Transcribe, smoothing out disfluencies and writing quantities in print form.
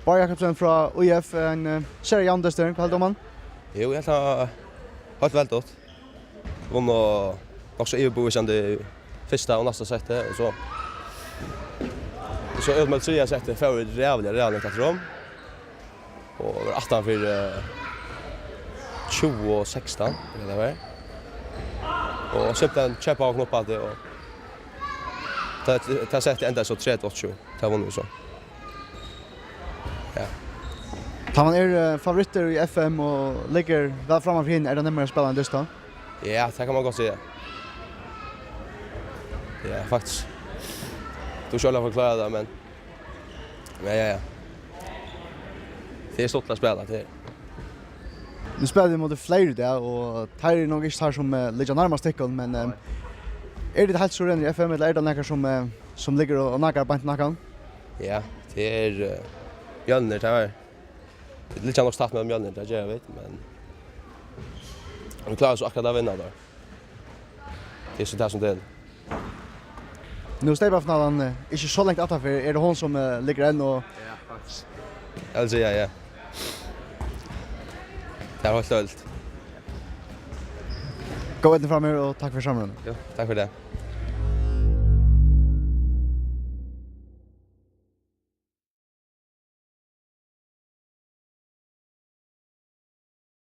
Bar Jakobsen fra UF, en serie Jandestern, hva heldur man? Jo, jag har hållit väl åt. Vann och också överbevisande första och nästa sättet och så ödmalt så jag sättet för reellt att rom. Och 18 för 2016 det var. Och köpte en köpa och knoppa det och ta sättet ända så 3-8. Det var nu så. Ja. Tar man favoriter i FM och ligger väl framför hin, det närmare att spela en dust då? Ja, det kan man gott säga. Ja, faktiskt. Du skulle ha förklarat det, men ja. Det är stort att spela till. Nu spelar vi mot fler där och tar är nog inte här som ligger närmast stycken, men är det helt så redan i FM eller är det några som ligger och nackar på nacken? Ja, det är Mjölner det här. Det är lite nog start med Mjölner, det jag vet, men de klarar så akkurat att vinna där. Det är så där som det är. Nu ställer finalen inte så långt utanför. Är det hon som ligger än och Ja, faktiskt. Alltså ja. Det har hållit ölt. gå in fram här och tack för samrådet. Ja, tack för det.